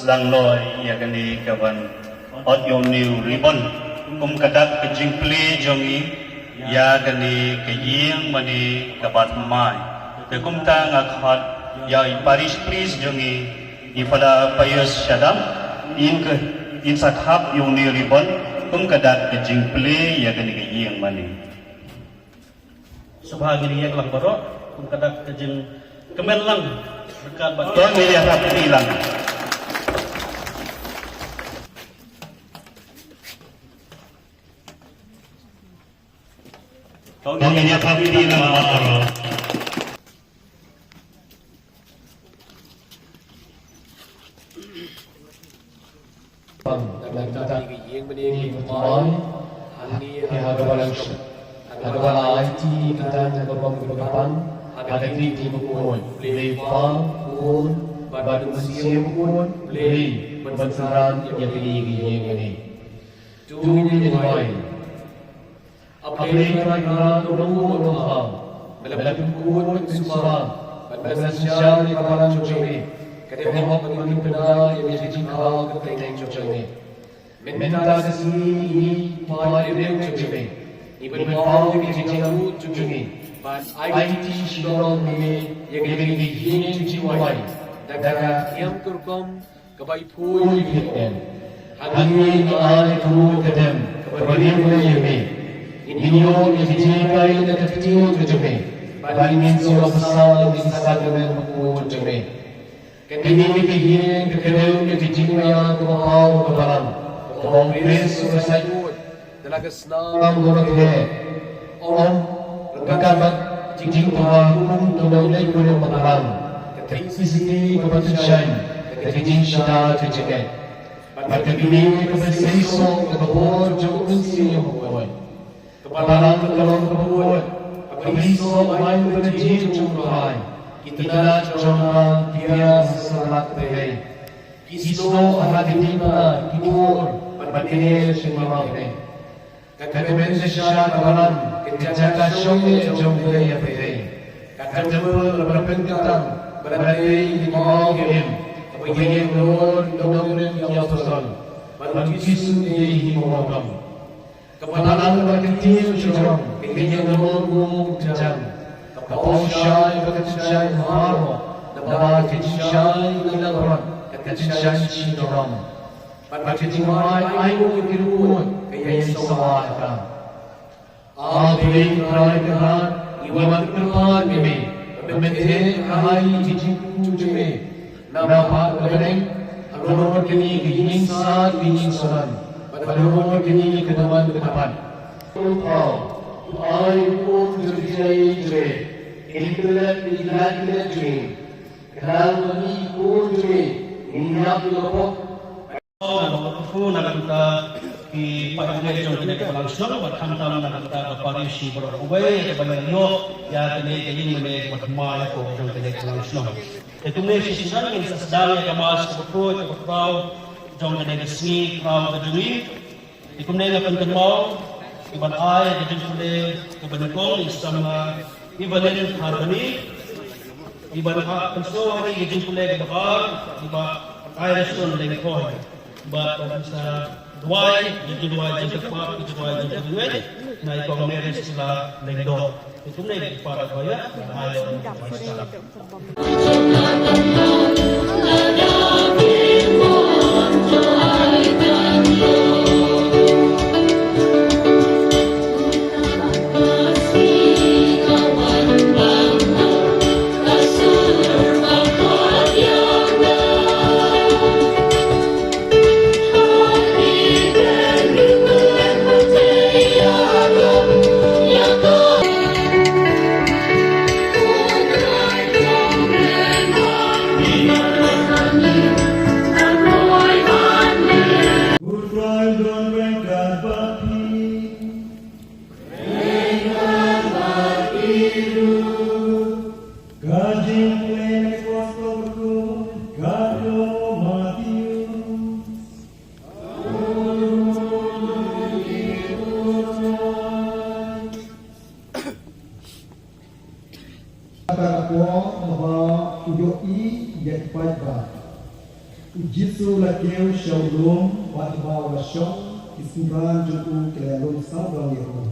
sedang loy ya kani kawan ot yom new ribbon kadak kejing play jongi ya kani kejing mani kabat mai ta ngakhat ya Paris please jongi ifada payus syadam in sathap yom new ribbon kadak kejing play ya kani kejing mani subhagini yak lang baro kadak kejing kemen lang dekat Tuan media rapi hilang. Tuan media rapi hilang mataro. Ada IT kita berbang ke depan, ada kriti pun, boleh faham pun, badu museum pun, boleh berbenturan yang begini ini. Tunggu ini baik. Apa yang kerana tunggu faham, melakukan pun susah, bersejarah di kawalan Jogja. Kadang hok mungkin benar yang jadi kau keteng Jogja. Mental sini pada dia Jogja. Ibn Paul ke jauh jungi, IT sidang ini yang begini jiwai, daga yang kerkom kebaik pun dibikin. Hari ini ada tu kedem, kemudian ini, ini yang dijikai dan kecil jungi, bagi mensur besar di Instagram pun jungi. Kini begini kedem dijikai yang kebau kebalan, kongres selesai. Talaga senang menurut dia. Om, kekabat jing tuan tunai boleh menghalang. Ketisini kebetulan, ketingin syada terjadi. Pada ini kebetulan kebor jauh mesti yang buat. Kebalan kalau kebuat, kebetulan main berjih jumpai. Kita jangan dia selamat terjadi. Kisno hadirin kibur berbagai semua ini. Katakan sesuatu kawalan kejaga syongnya jomble ya pede. Katakan berpengaruh berbagai di bawah game. Kemudian nomor yang tersoal. Berkisu di himawam. Kepalan berkecil jom. Kemudian nomor jam. Kapausyai berkecil harmo. Dapat kecil dalam kecil cintam. Berkecil ayu kirun. Kaya sawatan. Abri kerajaan iwan kerajaan kami. Membentuk kahai jijik jujme. Nampak kebening. Alur kini kini saat kini soran. Alur kini kedepan kedepan. Kau, ai pun terjadi je. Intelek dilakukan je. Kalau ni pun je. Ini apa lepas? Fu nakita ki pagdele jong kene ke langsung berkam-kam nakita ke Paris berubah ke banyo ya kene kene mene berkemar ko jong kene ke langsung itu ne sisisan yang sedang ya mas ko ko kau jong kene ke sini kau ke jui itu ne ngapan kenal iban ai ke jong kene ke banyo sama ibalen harmoni iban ha penso hari ke jong kene ke bakar iba ai restoran dengan kau but sa duai jadi duai jadi apa jadi duai jadi duai naik kau meres sila lendo itu nih para kaya ayo Amen. Jisu la kêu sầu luống và vào là sốc Ismuran juku kelelum sabang yero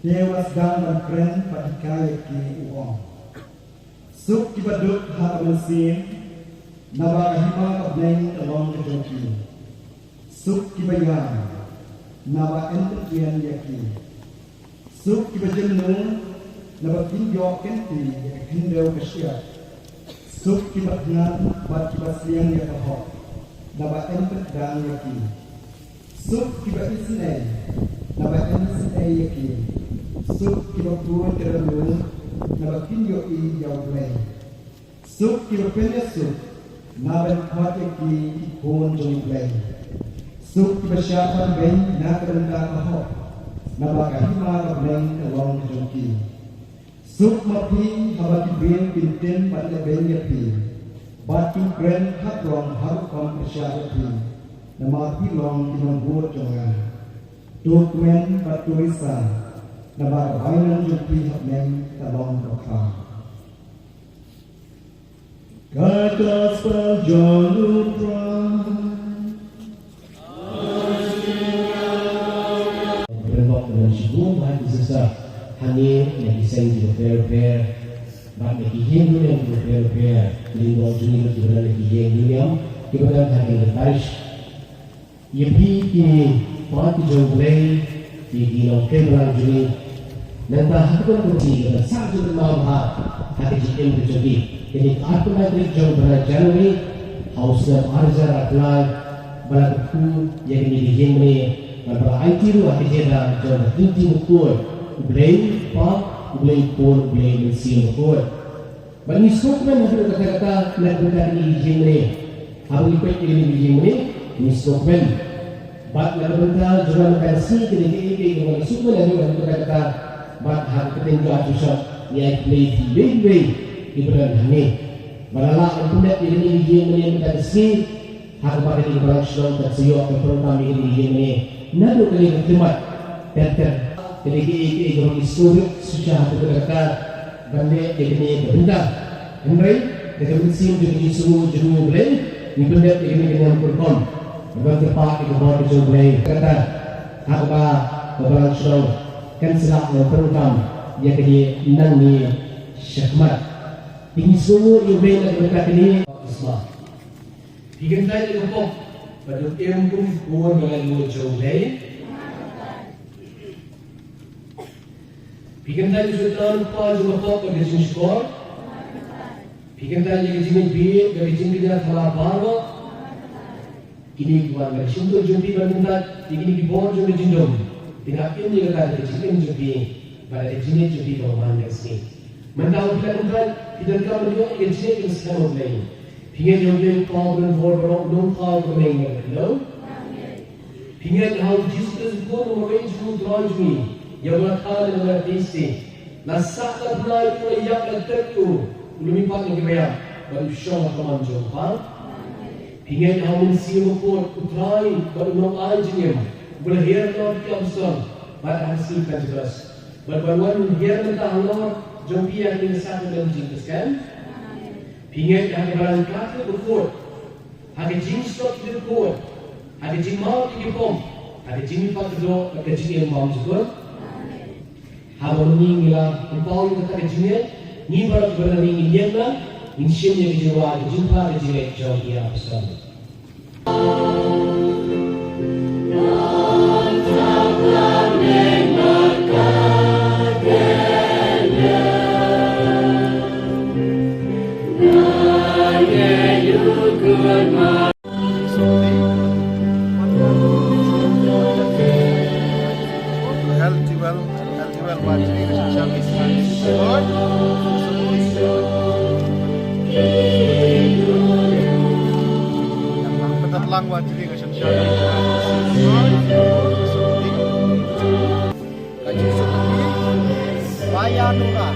Dewas dan dan kren patikaya ki uong Suk kibaduk hak mesin Naba kahima kabneng along ke jongki Suk kibayang Naba enterkian yaki Suk kibajemnu Naba kinjok kenti Kindau kesyiat Suk kibatngan bat kibasiang ya kahok Naba enterkian yaki Suk kiba isnei Naba isnei yaki Suk kiba tuan terlalu Naba kinyo i yawlei Suk kiba penya suk Naba kuat yaki ikon jomlei Suk kiba syafan bayi nakarenda kahok Naba kahima kabneng along jongki Suk mapi haba kibin pintin pada bayi yapi Batu kren hak rong haruk kom persyafi Nama pilong kinong buat jongan Dokumen batulisan Nama bainan jumpi hak neng talong dokang Kata sejalupra Berlok dengan sebuah bahan sesat Hanya yang diseng di repair Bak lagi yang dulu yang repair Lindung jenis kebenaran lagi yang dulu yang Kebenaran hanya tertarik Yapi kini Pati jomblay Di ginong kebenaran jenis Nanda hakun kunci Kata satu bermaaf Hati jikin berjodi Jadi aku nanti jomblay Januari Hausnya arjar apply Balakku yang ini dihimni Kalau IT itu hati jeda Jomblay tinti mukul Blame Pak Blame Pun Blame Mesin mukul Bagi skopmen Hati kata-kata Nak ini dihimni Habang ipet ini dihimni Ini skopmen Bat nak bentar jual versi kini dengan suku yang kita kata bat hak ketinggalan susah yang play TV ibarat ini. Balala internet ini yang kita si hak pakai di production tersiok ke program ini nado kali khidmat dan jadi kalau isu susah kita kata benda ini benda Henry dengan mesin jadi isu jadi boleh internet ini dengan program Bukan tepat di bawah jumlah kata apa beberapa show kan selak program yang kini nang ni syakmat ini semua yang mereka ini Islam. Bikin tadi apa pada ilmu pun dengan jumlah bikin tadi sultan apa juga pada jenis skor bikin tadi jenis biaya dari jenis dia telah bawa ini bukan dari sumber jumpi berminta, ini di bawah jumpi jindom. Tidak ini kata dari jumpi jumpi, pada jenis jumpi bermain kesini. Mentau kita tempat kita kau berdua ini jenis kita sekarang lain. Pingat jumpi kau berbuat belum kau bermain belum. Pingat hal Jesus pun merange pun terus ni. Yang berkata dengan disi, nasaklah pelai pun yang tertentu. Belum impak yang kebaya, baru syong teman jumpa. Ingat hamun siapa pun utrai berunang ajinya berhir lor tiap song pada hasil jelas berbaruan hir mentah lor jompi yang ini satu dan jingkaskan ingat yang barang kata berkuat ada jing stok itu berkuat ada jing mau itu pom ada jing pak do ada jing yang mau juga hamun ni ngila empau itu ada jingnya ni baru berani ni lah insya Allah jiwa jumpa ada jing jauh dia besar. Langwa jadi kesan syari. Kaji seperti Bayanura.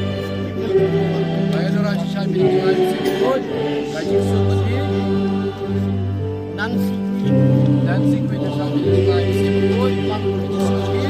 Bayanura syari dengan sebut kaji seperti Nancy. Nancy punya syari dengan sebut lagu seperti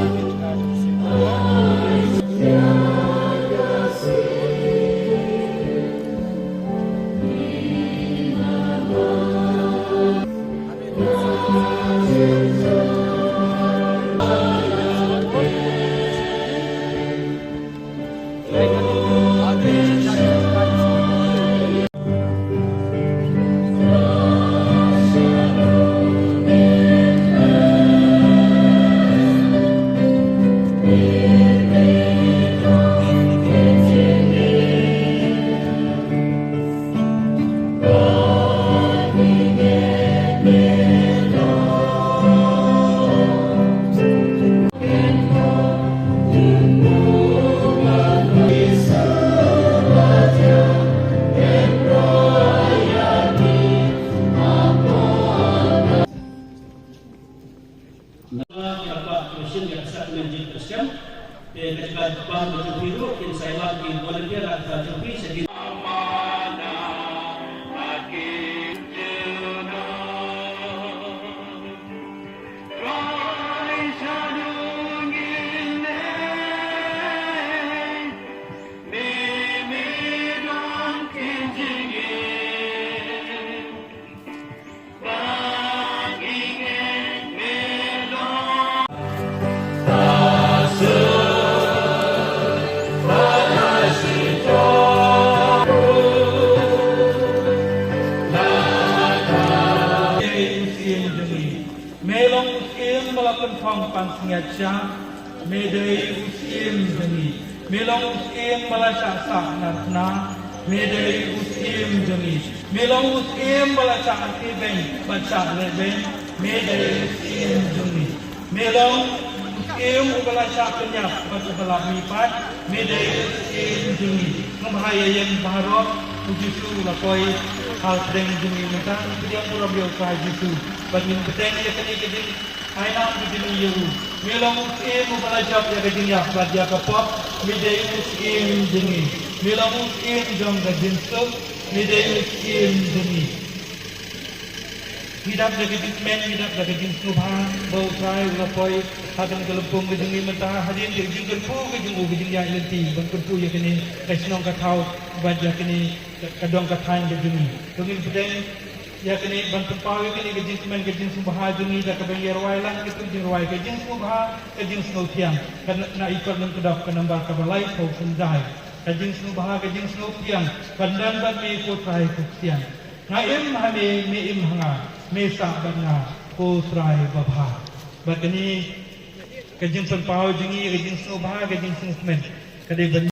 usiem jengi melong usiem melakukan pangpan sengaja medai usiem jengi melong usiem melacak saknatna medai usiem jengi melong usiem melacak kibeng baca leben medai usiem jengi melong usiem melacak kenyap baca belak mipat medai usiem jengi membahaya yang baharok Ujisu lakoi hal sedang jemi minta dia pura biar kah jisu bagi petang dia kini kini aina begini yeru melong usiem melacak dia kini ya baca kapok medai usiem jengi melong usiem jom gajin sub medai usiem jengi hidup dari bismen hidup dari jenis subhan bau trai lakoi akan kelempung kejengi mentah hadin dia jengkel pu kejeng yang lenti bangkut pu ya kini kasnong katau baca kini kadang katain kejengi tungin pedang ya kini bantu pau kini kejeng semen kejeng subha jengi dah kabeng yarwai lang itu jeng rawai kejeng subha kejeng snow tiang karena nak ikut dan kedap kenambah kabalai kau sendai kejeng subha kejeng snow tiang kandan ban me ko trai ko tiang ngaim hame me im hanga mesa bana ko trai babha bakani kejeng pau jengi kejeng subha kejeng semen kadai